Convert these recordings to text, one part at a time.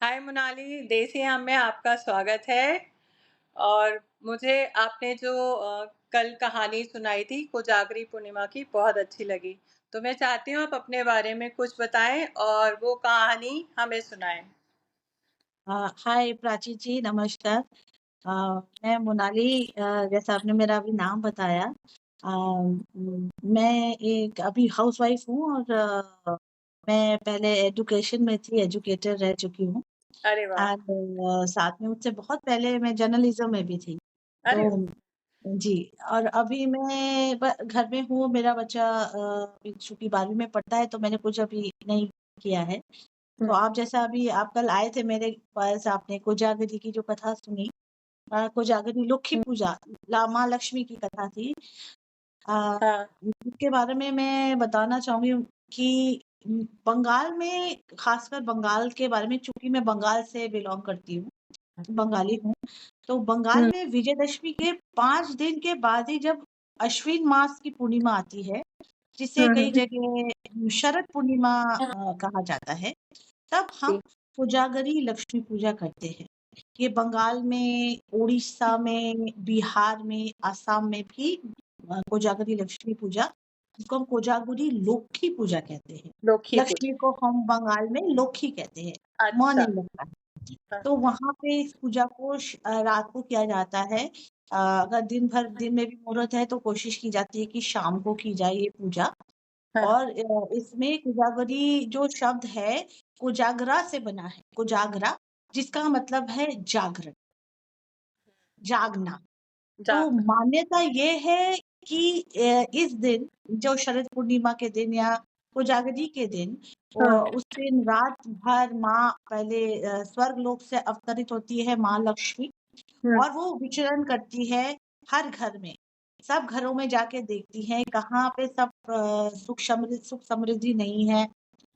हाय मोनाली, देसी आम में आपका स्वागत है। और मुझे आपने जो कल कहानी सुनाई थी कोजागरी पूर्णिमा की, बहुत अच्छी लगी। तो मैं चाहती हूँ आप अपने बारे में कुछ बताएं और वो कहानी हमें सुनाएं। हाय प्राची जी, नमस्कार। अ, मैं मोनाली। जैसा आपने मेरा अभी नाम बताया, मैं एक अभी हाउसवाइफ हूँ और मैं पहले एजुकेशन में थी, एजुकेटर रह चुकी हूँ। अरे वाह! एंड साथ में मुझसे बहुत पहले मैं जर्नलिज्म में भी थी। अरे तो वाह! जी, और अभी मैं घर में हूँ। मेरा बच्चा चूंकि 12वीं में पढ़ता है, तो मैंने कुछ अभी नहीं किया है। तो हुँ, आप जैसा अभी आप कल आए थे मेरे पास, आपने कोजागरी की जो कथा सुनी। कोजागरी लक्ष्मी हुँ, पूजा, माँ लक्ष्मी की कथा थी। अ, हाँ, इसके बारे में मैं बताना चाहूंगी कि बंगाल में, खासकर बंगाल के बारे में, चूंकि मैं बंगाल से बिलोंग करती हूँ, बंगाली हूँ। तो बंगाल हुँ, में विजयदशमी के 5 दिन के बाद ही, जब अश्विन मास की पूर्णिमा आती है, जिसे हुँ, कई हुँ, जगह शरद पूर्णिमा कहा जाता है, तब हम जी, कोजागरी लक्ष्मी पूजा करते हैं। ये बंगाल में, उड़ीसा में, बिहार में, असम में भी कोजागरी लक्ष्मी पूजा, जिसको हम कोजागरी लोक्खी पूजा कहते हैं। लोकी पूजा। लक्ष्मी को हम बंगाल में लोक्खी कहते हैं, म अच्छा, नहीं लगता है। हाँ, तो वहाँ पे इस पूजा को रात को किया जाता है। अगर दिन भर, दिन में भी मुहूर्त है, तो कोशिश की जाती है कि शाम को की जाए ये पूजा। हाँ, और इसमें कोजागरी जो शब्द है, कोजागरा से बना है। कोजागरा, जिसका मतलब है जागरण, जागना। तो जागना, मान्यता ये है कि इस दिन, जो शरद पूर्णिमा के दिन या कोजागरी के दिन, हाँ, उस दिन रात भर माँ पहले स्वर्ग लोक से अवतरित होती है, माँ लक्ष्मी। हुँ, और वो विचरण करती है हर घर में। सब घरों में जाके देखती है कहाँ पे सब सुख समृद्धि नहीं है,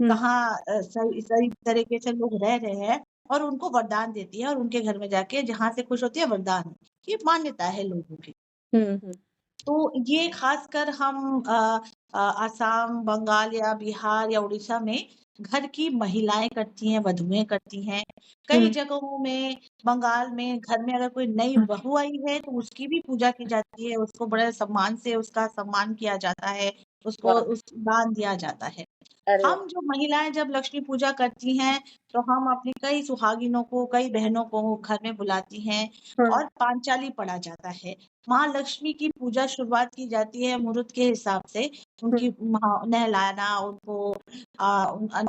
हुँ, कहाँ सही सही तरीके से लोग रह रहे हैं, और उनको वरदान देती है, और उनके घर में जाके जहाँ से खुश होती है वरदान। ये मान्यता है लोगों की। हुँ, हुँ, तो ये खासकर हम असम, बंगाल या बिहार या उड़ीसा में घर की महिलाएं करती हैं, वधुएं करती हैं। कई हुँ, जगहों में, बंगाल में, घर में अगर कोई नई हुँ, बहू आई है, तो उसकी भी पूजा की जाती है। उसको बड़े सम्मान से उसका सम्मान किया जाता है, उसको वाह! उस दान दिया जाता है। अरे वाह! हम जो महिलाएं जब लक्ष्मी पूजा करती हैं, तो हम अपनी कई सुहागिनों को, कई बहनों को घर में बुलाती हैं, हुँ, और पांचाली पढ़ा जाता है। माँ लक्ष्मी की पूजा शुरुआत की जाती है मुहूर्त के हिसाब से। हुँ, उनकी नहलाना, उनको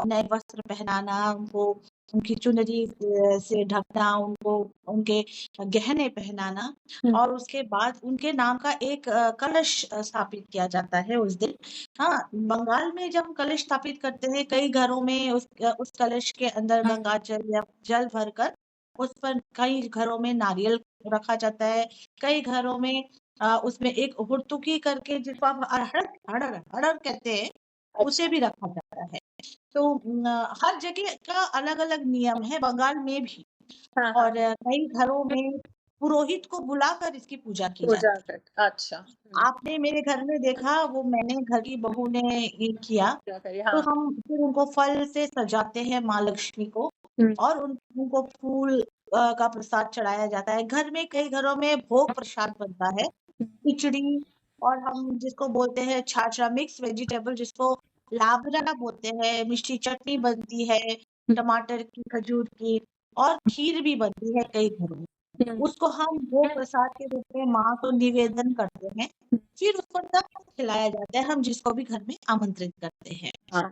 नए वस्त्र पहनाना, उनको उनकी चुनरी से ढकना, उनको उनके गहने पहनाना, हुँ, और उसके बाद उनके नाम का एक कलश स्थापित किया जाता है उस दिन। हाँ, बंगाल में जब हम कलश स्थापित करते हैं, कई घरों में उस कलश के अंदर गंगा जल या जल भरकर, उस पर कई घरों में नारियल रखा जाता है। कई घरों में उसमें एक हुरतुकी करके, जिसको आप अरहर अड़र अड़र कहते हैं, उसे अच्छा, भी रखा जाता है। तो हर जगह का अलग-अलग नियम है, बंगाल में भी। हाँ, हाँ, और कई घरों में पुरोहित को बुलाकर इसकी पूजा की पूजा जाती है। कर अच्छा, हुँ, आपने मेरे घर में देखा, वो मैंने, घर की बहू ने ये किया। पूजा करी, तो हाँ, हम फिर उनको फल से सजाते हैं, माँ लक्ष्मी को, हुँ, और उनको फूल का प्रसाद चढ़ाया जाता है। घर में, कई घरों में भोग प्रसाद बनता है, हुँ, खिचड़ी, और हम जिसको बोलते हैं छाछा, मिक्स वेजिटेबल, जिसको लाबरा बोलते हैं, मीठी चटनी बनती है, हुँ, टमाटर की, खजूर की, और खीर भी बनती है कई घरों में। हुँ, उसको हम भोग प्रसाद के रूप में माँ को निवेदन करते हैं। हुँ, फिर उसको तब खिलाया जाता है, हम जिसको भी घर में आमंत्रित करते हैं। हाँ,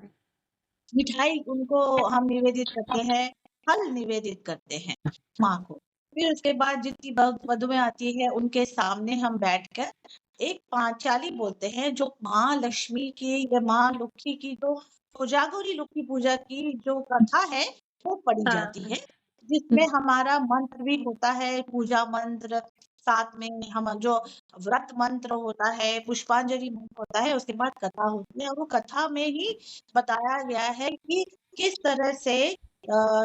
मिठाई उनको हम निवेदित करते हैं, फल निवेदित करते हैं माँ को। फिर उसके बाद जितनी वधुएँ आती है, उनके सामने हम बैठकर एक पांचाली बोलते हैं, जो माँ लक्ष्मी की या माँ लुक्खी की, जो कोजागरी लुक्खी पूजा की जो कथा है, वो पढ़ी हाँ, जाती हाँ, है, जिसमें हमारा मंत्र भी होता है, पूजा मंत्र, साथ में हम जो व्रत मंत्र होता है, पुष्पांजलि मंत्र होता है, उसके बाद कथा होती है। और वो कथा में ही बताया गया है कि किस तरह से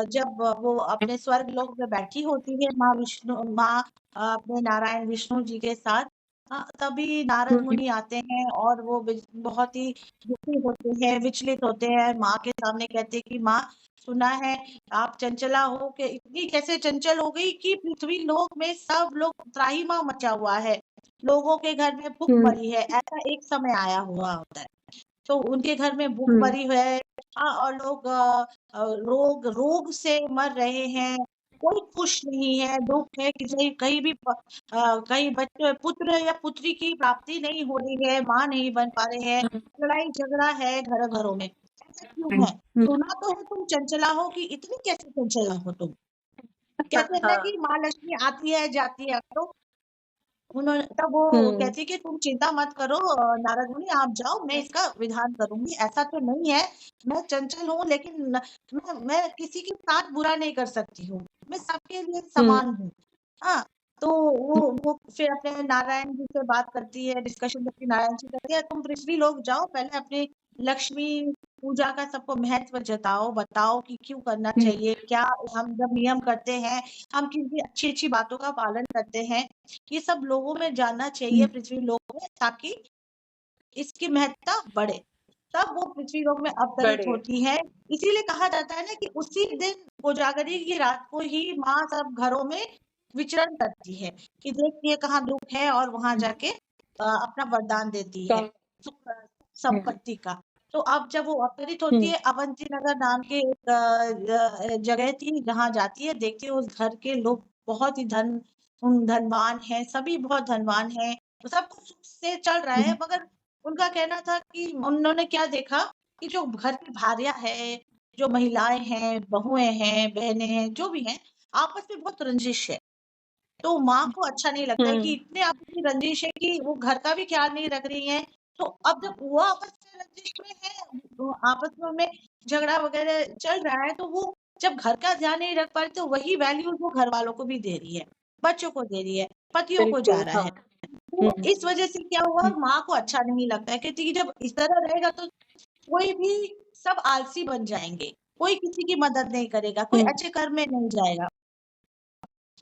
जब वो अपने स्वर्ग लोक में बैठी होती है, माँ अपने नारायण विष्णु जी के साथ, तभी नारद हुँ, मुनि आते हैं, और वो बहुत ही दुखी होते हैं, विचलित होते हैं, माँ के सामने कहते हैं कि माँ, सुना है आप चंचला हो के इतनी कैसे चंचल हो गई कि पृथ्वी लोक में सब लोग त्राहिमाम मचा हुआ है, लोगों के घर में हुँ, भुखमरी है, ऐसा एक समय आया हुआ होता है। तो उनके घर में हुँ, भूखमरी है। और लोग रोग रोग से मर रहे हैं। कोई खुश नहीं है, दुख है कि कहीं कहीं भी कहीं बच्चे पुत्र या पुत्री की प्राप्ति नहीं हो रही है, माँ नहीं बन पा रहे हैं, हुँ, लड़ाई झगड़ा है घर घरों में। ऐसा क्यों हुँ, है? हुँ। सुना तो है तुम चंचला हो कि इतनी कैसे चंचला हो तुम? कहते हैं ना हाँ, कि माँ लक्ष्मी आती है जाती है। तो उन्होंने तब वो हुँ, कहती कि तुम चिंता मत करो नारद मुनि आप जाओ, मैं इसका विधान करूँगी। ऐसा तो नहीं है, मैं चंचल हूँ लेकिन मैं किसी के साथ बुरा नहीं कर सकती हूँ। मैं सबके लिए हुँ, समान हूँ। हाँ, तो वो फिर अपने नारायण जी से बात करती है, डिस्कशन करती है, नारायण जी कहते हैं तुम पृथ्वी लोक जाओ, पहले अपनी लक्ष्मी पूजा का सबको महत्व जताओ, बताओ कि क्यों करना हुँ, चाहिए, क्या हम जब नियम करते हैं, हम किन-किन अच्छी-अच्छी बातों का पालन करते हैं। ये सब लोगों में जानना चाहिए हुँ, पृथ्वी लोक में ताकि इसकी महत्ता बढ़े। तब वो पृथ्वी लोक में अवतरित बड़े होती है। इसीलिए कहा जाता है ना कि उसी दिन कोजागरी की रात को ही माँ सब घरों में विचरण करती है कि देखिए कहाँ दुःख है और वहाँ हुँ, जाके अपना वरदान देती है कम सुख हुँ, संपत्ति का। तो अब जब वो अवतरित होती हुँ, है अवंती नगर नाम के एक जगह थी जहाँ जाती है, देखती है उस घर के लोग बहुत ही धनवान हैं, सभी बहुत धनवान हैं, तो सब कुछ सुख से चल रहा है हुँ, मगर उनका कहना था कि उन्होंने क्या देखा कि जो घर की भारिया है, जो महिलाएँ हैं, बहुएँ हैं, बहनें हैं, जो भी हैं, आपस में बहुत रंजिश है। तो माँ को अच्छा नहीं लगता है कि हुँ, इतने आपस में रंजिश है कि वो घर का भी ख्याल नहीं रख रही हैं। तो अब जब वो आपस में रंजिश में है, तो आपस में उनमें झगड़ा वगैरह चल रहा है, तो वो जब घर का ध्यान नहीं रख पा रही, तो वही वैल्यू वो घरवालों को भी दे रही है, बच्चों को दे रही है, पतियों को जा बिल्कुल, रहा हाँ। है। तो हुँ, इस वजह से क्या हुआ हुँ, माँ को अच्छा नहीं लगता है कहती कि जब इस तरह रहेगा तो कोई भी सब आलसी बन जाएँगे, कोई किसी की मदद नहीं करेगा, कोई हुँ, अच्छे कर्म में नहीं जाएगा।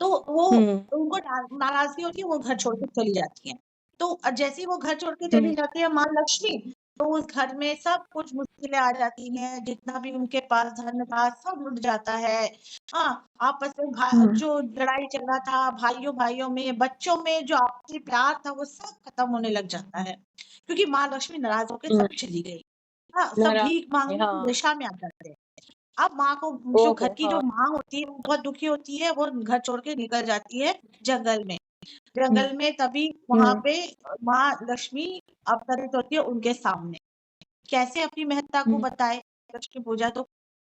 तो वो हुँ, उनको नाराज़गी होती है, वो घर छोड़ के चली जाती हैं। तो जैसे ही वो घर छोड़ के चली हुँ, जाती है माँ लक्ष्मी, तो उस घर में सब कुछ मुश्किलें आ जाती हैं, जितना भी उनके पास धन था सब लुट जाता है। हाँ, आपस में हुँ, जो लड़ाई झगड़ा था भाइयों-भाइयों में, बच्चों में जो आपसी प्यार था वो सब खत्म होने लग जाता है। क्योंकि माँ लक्ष्मी नाराज़ होके हुँ, सब चली गई। हाँ, सब भीख नाराज़ माँगने की हाँ, दशा में आ जाते हैं। अब माँ को जो घर ओहो! की जो हाँ, माँ होती है वो बहुत दुखी होती है, वो घर छोड़ के निकल जाती है जंगल में। हुँ, जंगल में तभी वहाँ हुँ, पे माँ लक्ष्मी अवतरित होती है उनके सामने। कैसे अपनी महत्ता को हुँ, बताए लक्ष्मी पूजा तो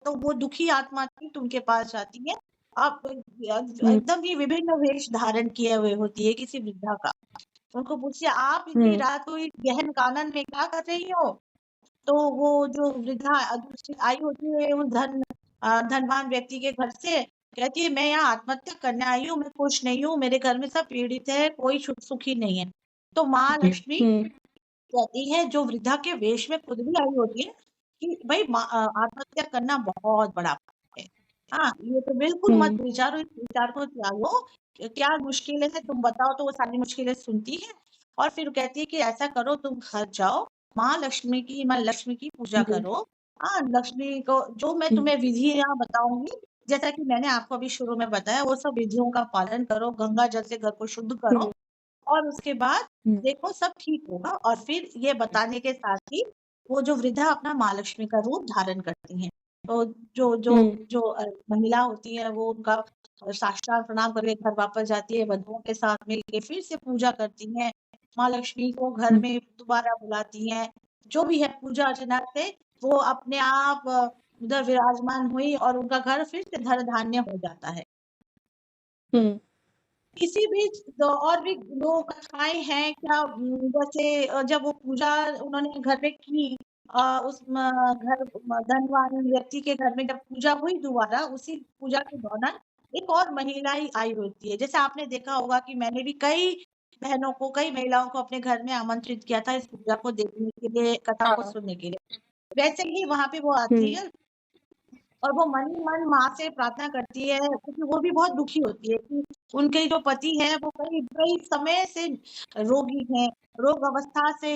वो दुखी आत्मा थी तो उनके पास जाती है। आप हुँ, एकदम ही विभिन्न वेश धारण किए हुए होती है किसी वृद्धा का। उनको पूछिए आप इतनी हुँ, रात को इस गहन कानन में क्या कर रही हो? तो वो जो वृद्धा दूसरी आई होती है उस धनवान व्यक्ति के घर से, कहती है मैं यहाँ आत्महत्या करने आई हूँ, मैं खुश नहीं हूँ, मेरे घर में सब पीड़ित है, कोई सुखी नहीं है। तो माँ लक्ष्मी हुँ, कहती है जो वृद्धा के वेश में खुद भी आई होती है कि भई आत्महत्या करना बहुत बड़ा पाप है। हाँ, ये तो बिल्कुल मत हुँ, विचारो, इस विचार को त्यागो, क्या मुश्किलें हैं तुम बताओ तो वो सारी मुश्किलें सुनती है और फिर कहती है कि ऐसा करो तुम घर जाओ, माँ लक्ष्मी की पूजा हुँ, करो। हाँ, लक्ष्मी को जो मैं हुँ, तुम्हें विधियाँ बताऊँगी, जैसा कि मैंने आपको अभी शुरू में बताया वो सब विधियों का पालन करो, गंगा जल से घर को शुद्ध करो हुँ, और उसके बाद हुँ, देखो सब ठीक होगा और फिर ये बताने के साथ ही वो जो वृद्धा अपना माँ लक्ष्मी का रूप धारण करती हैं। तो जो जो हुँ, जो महिला होती है वो उनका साष्टांग प्रणाम करके घर वापस जाती है, बंधुओं के साथ मिलके फिर से पूजा करती हैं। माँ लक्ष्मी को घर हुँ, में दोबारा बुलाती हैं। जो भी है पूजा अर्चना से वो अपने आप उधर विराजमान हुई और उनका घर फिर से धन धान्य हो जाता है। हुँ, इसी बीच और भी 2 कथाएँ हैं क्या जैसे जब वो पूजा उन्होंने घर में की उस म घर म धनवान व्यक्ति के घर में जब पूजा हुई दोबारा, उसी पूजा के दौरान एक और महिला ही आई होती है। जैसे आपने देखा होगा कि मैंने भी कई बहनों को, कई महिलाओं को अपने घर में आमंत्रित किया था इस पूजा को देखने के लिए, कथा को हाँ, सुनने के लिए। वैसे ही वहाँ पे वो आती हुँ, है और वो मन ही मन माँ से प्रार्थना करती है क्योंकि वो भी बहुत दुखी होती है कि उनके जो पति हैं वो कई कई समय से रोगी हैं, रोग अवस्था से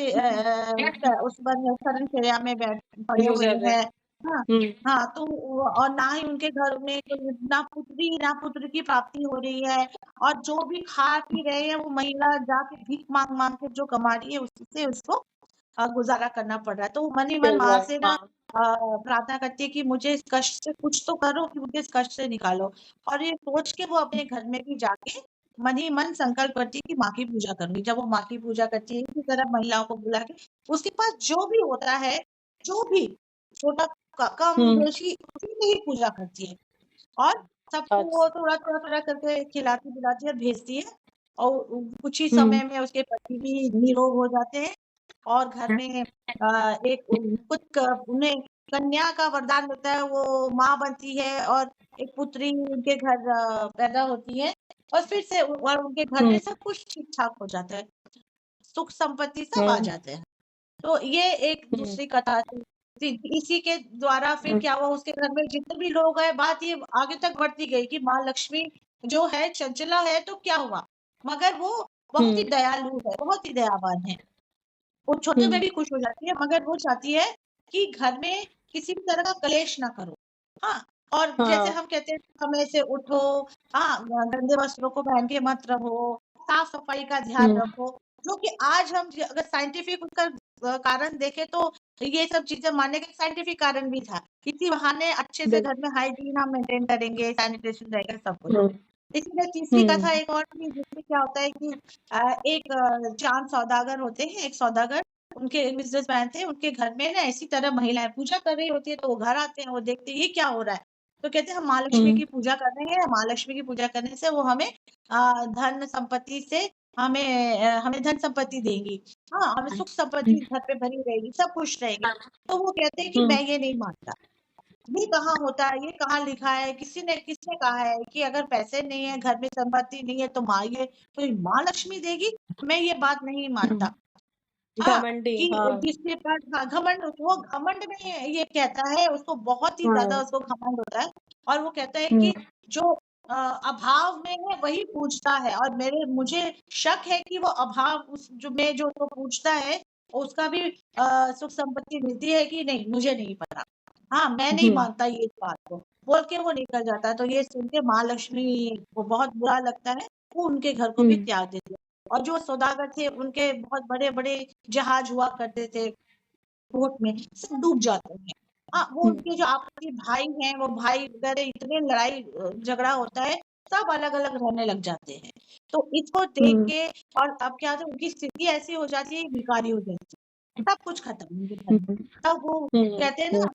उस पर शयनचर्या में बैठ पड़े हुए गुज़र रहे हैं। हैं। हाँ, हुँ, हाँ, तो और ना ही उनके घर में कोई ना पुत्री ना पुत्र की प्राप्ति हो रही है, और जो भी खा पी रहे हैं वो महिला जाके भीख माँग-माँग के जो कमा रही है उससे उसको गुज़ारा करना पड़ रहा है। तो वो मन ही मन चल रहा माँ है। से ना हाँ। प्रार्थना करती है कि मुझे इस कष्ट से कुछ तो करो, कि मुझे इस कष्ट से निकालो। और ये सोच के वो अपने घर में भी जाके मन ही मन संकल्प करती है कि माँ की पूजा करूँगी। जब वो माँ की पूजा करती है, इसी तरह महिलाओं को बुला के उसके पास जो भी होता है, जो भी छोटा कम हुँ, बेशी उसी में ही पूजा करती है, और सबको वो अच्छा। थोड़ा-थोड़ा करके खिलाती-पिलाती है और भेजती है, और कुछ ही हुँ, समय में उसके पति भी निरोग हो जाते हैं, और घर में एक कुछ उन्हें कन्या का वरदान मिलता है, वो माँ बनती है, और एक पुत्री उनके घर पैदा होती है, और फिर से और उनके घर में हुँ, सब कुछ ठीक-ठाक हो जाता है, सुख संपत्ति सब आ हुँ, जाते हैं। तो ये एक हुँ, दूसरी कथा थी। इसी के द्वारा फिर हुँ, क्या हुआ, उसके घर में जितने भी लोग हैं, बात ये आगे तक बढ़ती गई कि माँ लक्ष्मी जो है चंचला है तो क्या हुआ? मगर वो बहुत ही हुँ, दयालु है, बहुत ही दयावान है। वो छोटे में हुँ, भी खुश हो जाती है, मगर वो चाहती है कि घर में किसी भी तरह का क्लेश ना करो। हाँ, और जैसे हाँ, हम कहते हैं समय से उठो, हाँ, गंदे वस्त्रों को पहन के मत रहो, साफ-सफाई का ध्यान हुँ, रखो, जो कि आज हम ज अगर साइंटिफिक उसका कारण देखें तो ये सब चीज़ें मानने का एक साइंटिफिक कारण भी था। इसी बहाने अच्छे से बिल घर में हाइजीन हम मेंटेन करेंगे, सैनिटेशन रहेगा सब कुछ। हुँ, इसीलिए तीसरी कथा हुँ, एक और थी जिसमें क्या होता है कि एक चाँद सौदागर होते हैं, एक सौदागर, उनके बिज़नेसमैन थे, उनके घर में ना इसी तरह महिलाएँ पूजा कर रही होती है, तो वो घर आते हैं, वो देखते हैं ये क्या हो रहा है? तो कहते हैं हम माँ लक्ष्मी हुँ, की पूजा कर रहे हैं, माँ लक्ष्मी की पूजा करने से वो हमें धन संपत्ति से हमें धन संपत्ति देंगी। हाँ, हमें सुख हुँ, संपत्ति घर पे भरी रहेगी, सब खुश रहेंगे। तो वो कहते हैं कि हुँ, मैं ये नहीं मानता। ये कहाँ होता है, ये कहाँ लिखा है, किसने कहा है कि अगर पैसे नहीं है, घर में संपत्ति नहीं है तो माँ लक्ष्मी देगी? मैं ये बात नहीं हुँ, मानता। हाँ, घमंडी, कि हाँ, जिसके पास हाँ, वो घमंड में ये कहता है, उसको बहुत ही ज़्यादा हाँ, उसको घमंड होता है, और वो कहता है हुँ, कि जो अभाव में है वही पूजता है, और मेरे मुझे शक है कि वो अभाव उस जो उसको पूजता है, उसका भी सुख संपत्ति मिलती है कि नहीं, मुझे नहीं पता। हाँ, मैं नहीं हुँ, मानता ये इस बात को, बोल के वो निकल जाता है। तो ये सुन के माँ लक्ष्मी को बहुत बुरा लगता है, वो उनके घर को हुँ, भी त्याग देती है। और जो सौदागर थे, उनके बहुत बड़े-बड़े जहाज हुआ करते थे पोर्ट में, सब डूब जाते हैं। हाँ, वो हुँ, उनके जो आपसी भाई हैं, वो भाई वगैरह इतने लड़ाई झगड़ा होता है, सब अलग-अलग रहने लग जाते हैं। तो इसको देख हुँ, के, और अब क्या होता है, उनकी स्थिति ऐसी हो जाती है भिखारी हो जाती है, सब कुछ खत्म उनके घर हुँ, में। तब वो हुँ, कहते हैं हुँ, ना,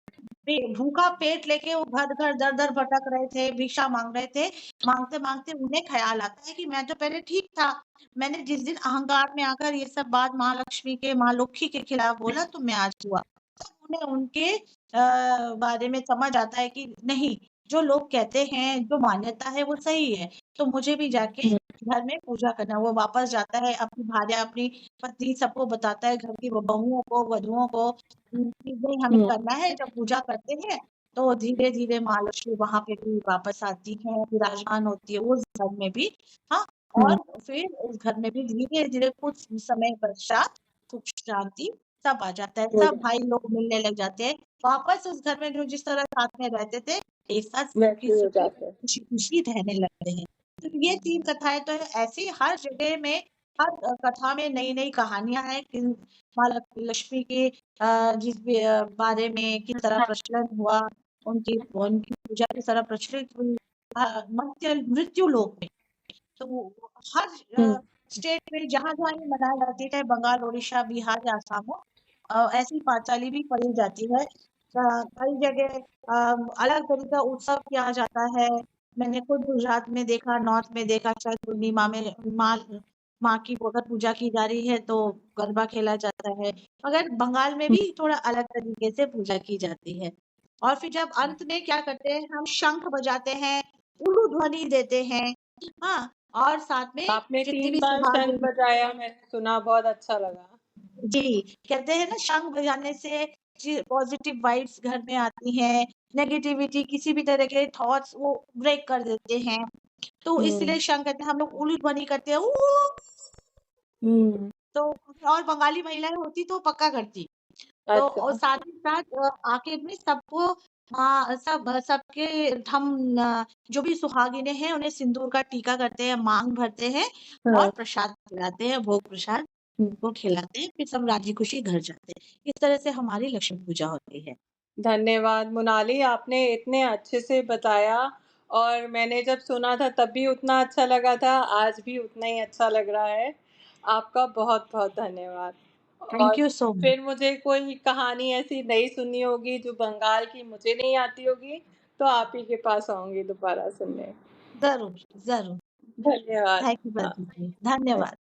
भूखा पेट लेके वो घर-घर, दर-दर भटक रहे थे, भिक्षा माँग रहे थे। माँगते-माँगते उन्हें ख़्याल आता है कि मैं तो पहले ठीक था। मैंने जिस दिन अहंकार में आकर ये सब बात माँ लक्ष्मी के, माँ लुक्खी के खिलाफ बोला तो मैं आज हुआ। तब उन्हें उनके बारे में समझ आता है कि नहीं, जो लोग कहते हैं, जो मान्यता है वो सही है। तो मुझे भी जाके हुँ, घर में पूजा करना है। वो वापस जाता है, अपनी भार्या, अपनी पत्नी सबको बताता है, घर की बहुओं को, वधुओं को कि नहीं हमें हुँ, करना है। जब पूजा करते हैं तो धीरे-धीरे माँ लक्ष्मी वहाँ पे भी वापस आती हैं, विराजमान होती है उस घर में भी। हाँ, हुँ, और फिर उस घर में भी धीरे-धीरे कुछ समय पश्चात सुख शांति सब आ जाता है, हो सब जाए, भाई लोग मिलने लग जाते हैं। वापस उस घर में जो जिस तरह साथ में रहते थे, एक साथ वैसे ही हो सुखी-सुखी, जाता है। खुशी-खुशी रहने लगते हैं। तो ये 3 कथाएँ तो ऐसी हर जगह में, हर कथा में नई-नई कहानियाँ हैं कि माँ लक्ष्मी के जिस भी बारे में किस तरह प्रचलन हुआ, उनकी उनकी पूजा किस तरह प्रचलित हुई मृत्यु लोक में। तो वो हर हुँ, स्टेट में जहाँ-जहाँ ये मनाई जाती है, चाहे बंगाल, ओडिशा, बिहार या असम हो, ऐसी पाँचाली भी पढ़ी जाती है। कई जगह अलग तरह का उत्सव किया जाता है। मैंने खुद गुजरात में देखा, नॉर्थ में देखा, शायद पूर्णिमा में माँ माँ की अगर पूजा की जा रही है तो गरबा खेला जाता है। मगर बंगाल में हुँ, भी थोड़ा अलग तरीके से पूजा की जाती है। और फिर जब अंत में क्या करते हैं, हम शंख बजाते हैं, उल्लू ध्वनि देते हैं। हाँ, और साथ में आपने जितनी 3 भी बार शंख सुहागिन बजाया, मैंने सुना, बहुत अच्छा लगा। जी, कहते हैं ना शंख बजाने से पॉजिटिव वाइब्स घर में आती हैं, नेगेटिविटी किसी भी तरह के थॉट्स वो ब्रेक कर देते हैं। तो हुँ, इसलिए शंख कहते हैं, हम लोग उल्लू ध्वनि करते हैं हुँ, तो, और बंगाली महिलाएँ होती तो पक्का करती। तो और अच्छा। साथ ही साथ आखिर में सबको सबके हम जो भी सुहागिनें हैं उन्हें सिंदूर का टीका करते हैं, मांग भरते हैं और हाँ। प्रसाद खिलाते हैं, भोग प्रसाद उनको खिलाते हैं, फिर सब राजी खुशी घर जाते हैं। इस तरह से हमारी लक्ष्मी पूजा होती है। धन्यवाद मोनाली, आपने इतने अच्छे से बताया और मैंने जब सुना था तब भी उतना अच्छा लगा था, आज भी उतना ही अच्छा लग रहा है। आपका बहुत-बहुत धन्यवाद। और थैंक यू सो मच। फिर मुझे कोई कहानी ऐसी नई सुननी होगी जो बंगाल की मुझे नहीं आती होगी, तो आप ही के पास आऊँगी दोबारा सुनने। ज़रूर, ज़रूर। धन्यवाद। थैंक यू हाँ, धन्यवाद।